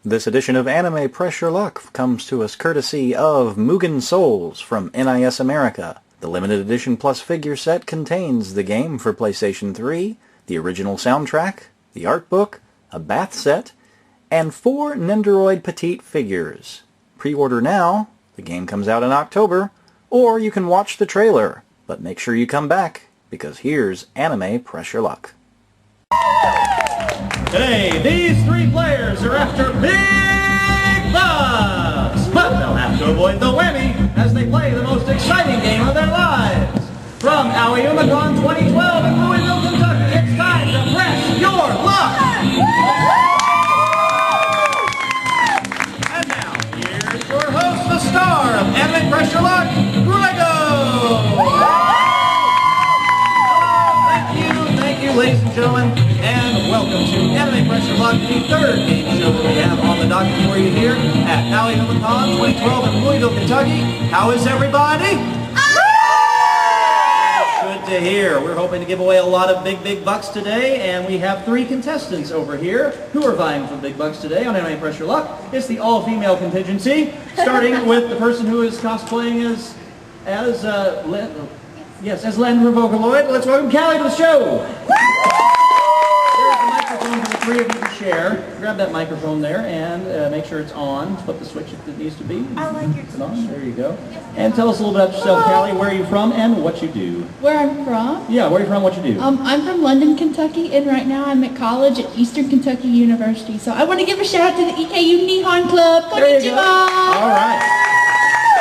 This edition of Anime Pressure Luck comes to us courtesy of Mugen Souls from NIS America. The limited edition plus figure set contains the game for PlayStation 3, the original soundtrack, the art book, a bath set, and 4 Nendoroid Petite figures. Pre-order now, the game comes out in October, or you can watch the trailer. But make sure you come back, because here's Anime Pressure Luck. Today, these 3 players are after big bucks, but they'll have to avoid the whammy as they play the most exciting game of their lives. From Aoi Uma Con 2012 in Louisville, Kentucky, it's time to press your luck! And now, here's your host, the star of Anime Pressure Luck, Greggo! Thank you, ladies and gentlemen, and welcome to Anime Pressure Luck, the 3rd game show that we have on the docket for you here at Aoi Uma Con 2012 in Louisville, Kentucky. How is everybody? Good to hear. We're hoping to give away a lot of big bucks today, and we have 3 contestants over here who are vying for big bucks today on Anime Pressure Luck. It's the all-female contingency, starting with the person who is cosplaying as Len from Vocaloid. Let's welcome Callie to the show. There's a microphone for the 3 of you to share. Grab that microphone there and make sure it's on. Flip the switch if it needs to be. I like your on. There you go. And tell us a little bit about yourself, Callie. Where are you from and what you do? Where I'm from? Yeah, where are you from, what you do? I'm from London, Kentucky, and right now I'm at college at Eastern Kentucky University. So I want to give a shout out to the EKU Nihon Club. There you go. Konnichiwa! All right.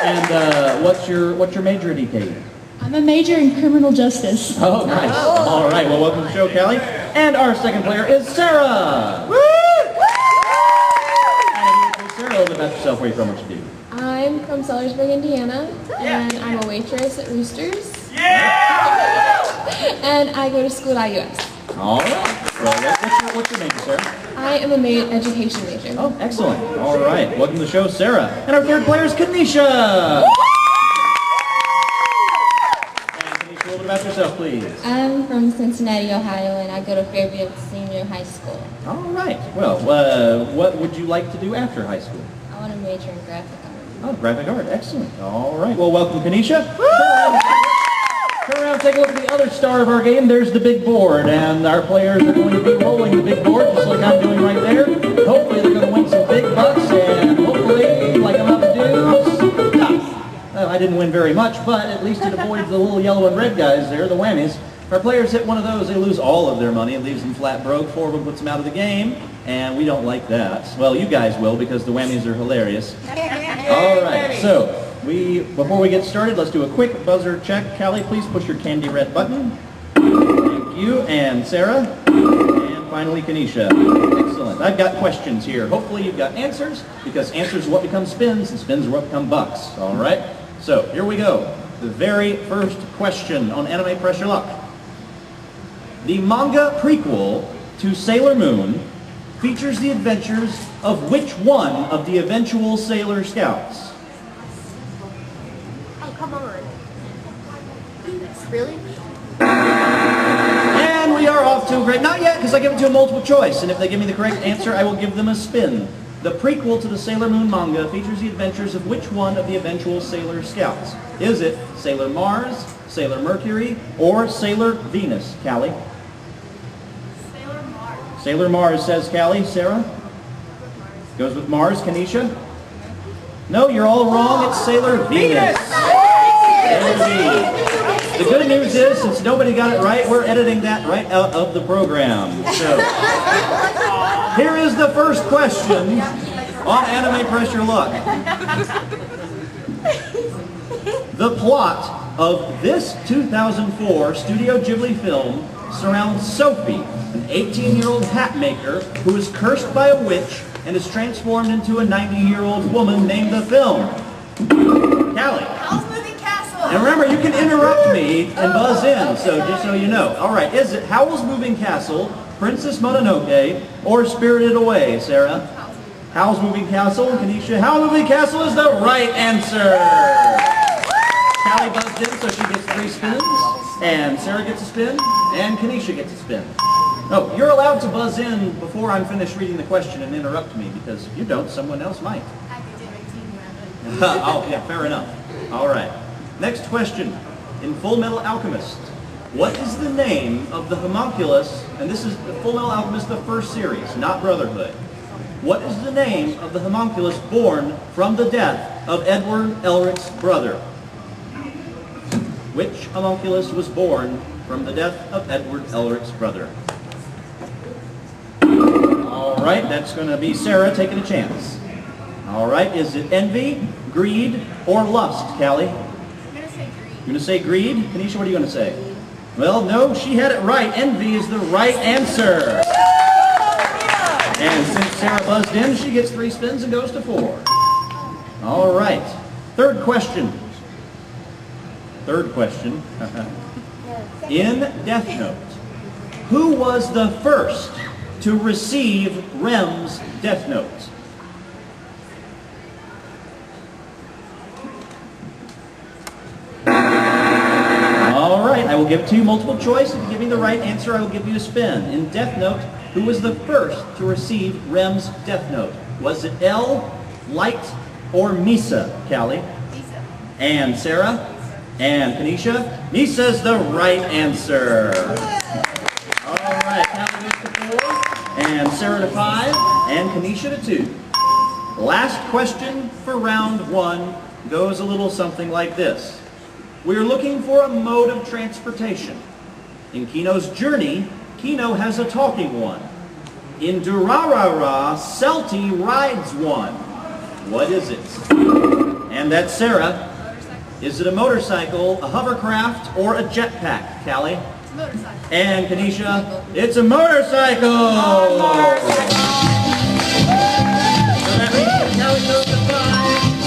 And what's your major at EKU? I'm a major in criminal justice. Oh, nice. All right. Well, welcome to the show, Callie. And our second player is Sarah. Woo! And Sarah, a little bit about yourself. Where are you from? What you do? I'm from Sellersburg, Indiana, and I'm a waitress at Roosters. Yeah! And I go to school at IUS. All right. Well, what's your major, Sarah? I am a education major. Oh, excellent. All right. Welcome to the show, Sarah. And our third player is Kanisha. A little bit about yourself, please. I'm from Cincinnati, Ohio, and I go to Fairfield Senior High School. All right. Well, what would you like to do after high school? I want to major in graphic art. Oh, graphic art. Excellent. All right. Well, welcome, Kanisha. Turn around and take a look at the other star of our game. There's the big board, and our players are going to be rolling the big board, just like I'm doing right there. Hopefully, they're going to win some big bucks, and hopefully, like I'm about to do, stop. Well, I didn't win very much, but at least it avoids the little yellow and red guys there, the whammies. If our players hit one of those, they lose all of their money. It leaves them flat broke. 4 of them puts them out of the game, and we don't like that. Well, you guys will, because the whammies are hilarious. All right, so before we get started, let's do a quick buzzer check. Callie, please push your candy red button. Thank you, and Sarah, and finally Kanisha. Excellent. I've got questions here. Hopefully you've got answers, because answers are what become spins, and spins are what become bucks. All right? So, here we go. The very first question on Anime Pressure Luck. The manga prequel to Sailor Moon features the adventures of which one of the eventual Sailor Scouts? Oh, come on. Really? And we are off to a great... Not yet, because I give it to a multiple choice, and if they give me the correct answer, I will give them a spin. The prequel to the Sailor Moon manga features the adventures of which one of the eventual Sailor Scouts? Is it Sailor Mars, Sailor Mercury, or Sailor Venus? Callie? Sailor Mars. Sailor Mars, says Callie. Sarah? Goes with Mars. Kanisha? No, you're all wrong. It's Sailor Venus. Indeed. The good news is, since nobody got it right, we're editing that right out of the program. So, here is the first question on Anime Pressure Luck. The plot of this 2004 Studio Ghibli film surrounds Sophie, an 18-year-old hat maker who is cursed by a witch and is transformed into a 90-year-old woman named the film. Callie. Howl's Moving Castle. And remember, you can interrupt me and buzz in, so just so you know. All right, is it Howl's Moving Castle, Princess Mononoke, or Spirited Away, Sarah? Howl's Moving Castle, Kanisha. Howl's Moving Castle is the right answer. Callie buzzed in, so she gets 3 spins, and Sarah gets a spin, and Kanisha gets a spin. Oh, you're allowed to buzz in before I'm finished reading the question and interrupt me, because if you don't, someone else might. Oh, yeah, fair enough. All right. Next question. In Full Metal Alchemist, what is the name of the homunculus, and this is the Full Metal Alchemist, the first series, not Brotherhood. What is the name of the homunculus born from the death of Edward Elric's brother? Which homunculus was born from the death of Edward Elric's brother? All right, that's going to be Sarah taking a chance. All right, is it envy, greed, or lust, Callie? I'm going to say greed. You're going to say greed? Kanisha, what are you going to say? Well, no, she had it right. Envy is the right answer. And since Sarah buzzed in, she gets 3 spins and goes to 4. All right. Third question. Third question. In Death Note, who was the first to receive Rem's Death Note? All right, I will give it to you multiple choice. If you give me the right answer, I will give you a spin. In Death Note, who was the first to receive Rem's Death Note? Was it L, Light, or Misa, Callie? Misa. And Sarah? And Kanisha? Misa's the right answer. All right, Callie goes to 4, and Sarah to 5, and Kanisha to 2. Last question for round 1 goes a little something like this. We're looking for a mode of transportation. In Kino's journey, Kino has a talking one. In Durarara, Celty rides one. What is it? And that's Sarah. Is it a motorcycle, a hovercraft, or a jetpack, Callie? It's a motorcycle. And Kanisha, it's a motorcycle! So that means Callie goes to 5,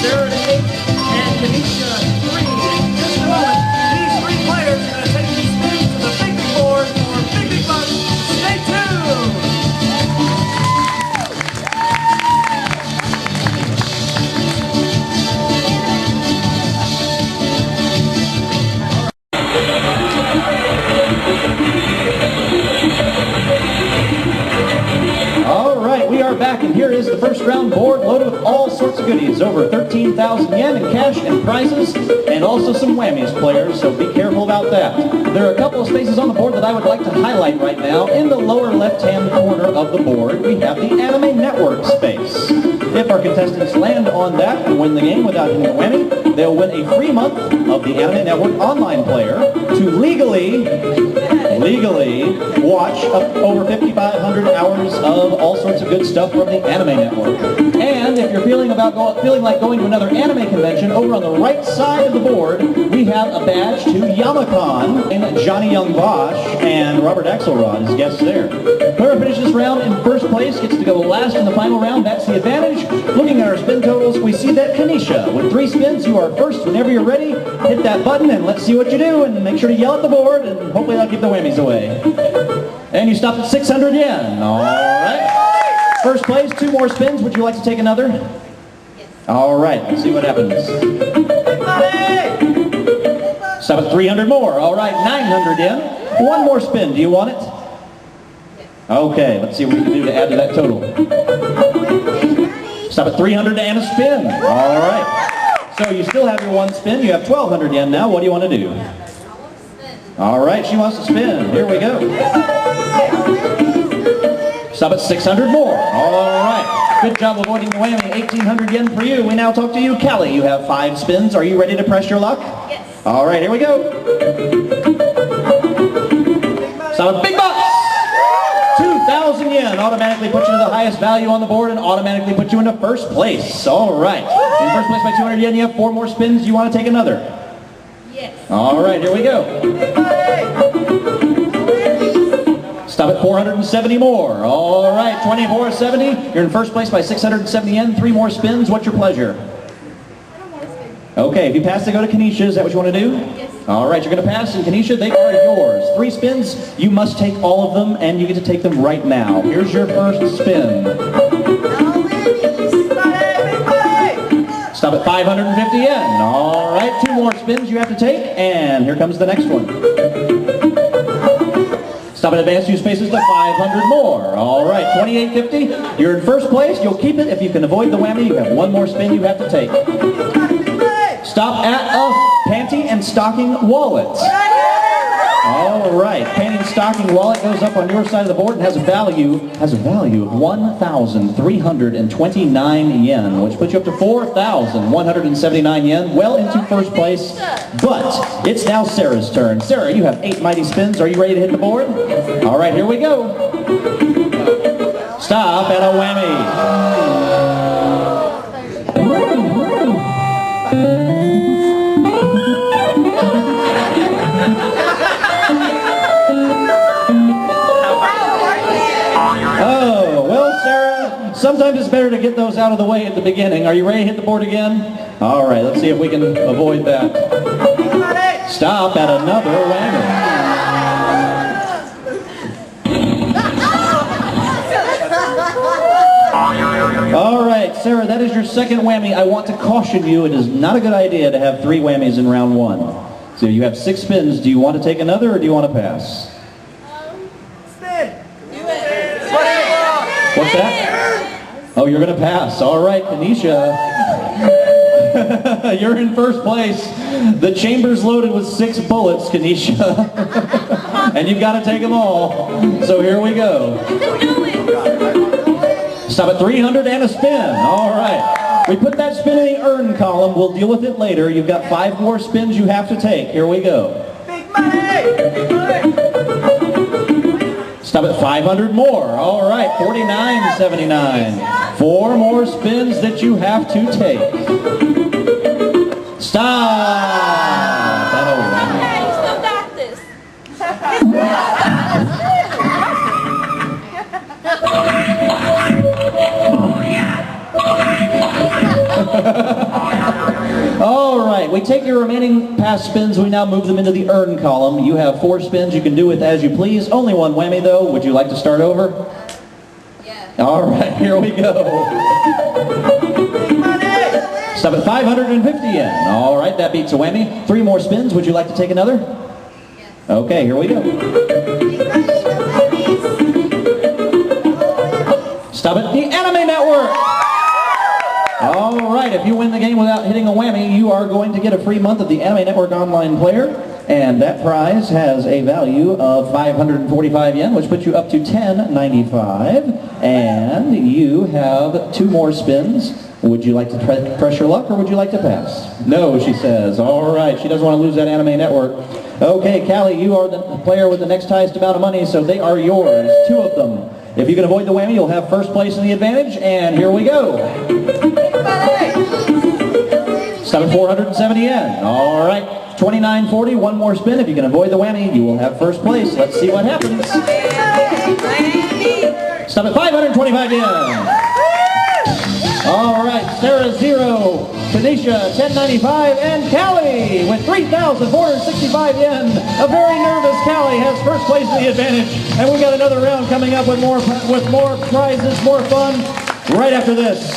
Sarah to 8, and Kanisha 3. In just a moment, these 3 players are going to take these spins to the big board for big bucks. Stay tuned! All right, we are back, and here is the first round board loaded with all sorts of goodies. Over 13,000 yen in cash and prizes, and also some whammies, players, so be careful about that. There are a couple of spaces on the board that I would like to highlight right now. In the lower left-hand corner of the board, we have the Anime Network space. If our contestants land on that and win the game without hitting a whammy, they'll win a free month of the Anime Network online player to legally watch over 5,500 hours of all sorts of good stuff from the Anime Network. And if you're feeling like going to another anime convention, over on the right side of the board, we have a badge to Yamacon, and Johnny Young Bosch and Robert Axelrod as guests there. Whoever finishes this round in first place gets to go last in the final round. That's the advantage. Looking at our spin totals, we see that Kanisha, with 3 spins, you are first. Whenever you're ready, hit that button and let's see what you do, and make sure to yell at the board, and hopefully that'll keep the whammies away. And you stopped at 600 yen. All right. First place, 2 more spins. Would you like to take another? Yes. All right, let's see what happens. Stop at 300 more. All right, 900 yen. 1 more spin. Do you want it? Yes. Okay, let's see what we can do to add to that total. Stop at 300 and a spin. All right. So you still have your 1 spin. You have 1,200 yen now. What do you want to do? All right, she wants to spin. Here we go. Stop at 600 more. All right. Good job avoiding the whammy. 1,800 yen for you. We now talk to you, Callie. You have 5 spins. Are you ready to press your luck? Yes. All right, here we go. Stop at big bucks. 2,000 yen automatically puts you to the highest value on the board and automatically puts you into first place. All right. In first place by 200 yen, you have 4 more spins. Do you want to take another? Yes. All right, here we go. Stop at 470 more. All right, 2470. You're in first place by 670 yen. 3 more spins. What's your pleasure? Okay, if you pass, they go to Kanisha. Is that what you want to do? Yes. All right, you're going to pass, and Kanisha, they are yours. 3 spins. You must take all of them, and you get to take them right now. Here's your first spin. Stop at 550 yen. All right, 2 more spins you have to take, and here comes the next one. Stop at advanced use spaces to 500 more. All right, 28.50. You're in first place. You'll keep it. If you can avoid the whammy, you have one more spin you have to take. Stop at a panty and stocking wallet. All right, panty and stocking wallet goes up on your side of the board and has a value of 1,329 yen, which puts you up to 4,179 yen, well into first place. But it's now Sarah's turn. Sarah, you have 8 mighty spins. Are you ready to hit the board? All right, here we go. Stop at a whammy. Oh, well, Sarah, sometimes it's better to get those out of the way at the beginning. Are you ready to hit the board again? All right, let's see if we can avoid that. Stop at another whammy. All right, Sarah, that is your second whammy. I want to caution you, it is not a good idea to have 3 whammies in round 1. So you have 6 spins. Do you want to take another or do you want to pass? What's that? Oh, you're going to pass. All right, Kanisha. You're in first place. The chamber's loaded with 6 bullets, Kanisha. And you've got to take them all. So here we go. Stop at 300 and a spin. All right. We put that spin in the earn column. We'll deal with it later. You've got 5 more spins you have to take. Here we go. Big money! Big money! Stop at 500 more. All right, 49.79. 4 more spins that you have to take. Stop. That'll win. You still got this. All right, we take your remaining pass spins. We now move them into the earn column. You have 4 spins. You can do with as you please. Only 1 whammy, though. Would you like to start over? Yeah. All right, here we go. Stop at 550 yen. All right, that beats a whammy. 3 more spins. Would you like to take another? Yes. Okay, here we go. Stop at the Anime Network. All right, if you win the game without hitting a whammy, you are going to get a free month of the Anime Network online player, and that prize has a value of 545 yen, which puts you up to 1095, and you have 2 more spins. Would you like to press your luck, or would you like to pass? No, she says. All right, she doesn't want to lose that Anime Network. Okay, Callie, you are the player with the next highest amount of money, so they are yours, 2 of them. If you can avoid the whammy, you'll have first place in the advantage, and here we go. Stop at 470 yen. All right, 29.40, 1 more spin. If you can avoid the whammy, you will have first place. Let's see what happens. Stop at 525 yen. All right, Sarah 0, Tanisha 1095, and Callie with 3,465 yen. A very nervous Callie has first place in the advantage, and we got another round coming up with more prizes, more fun right after this.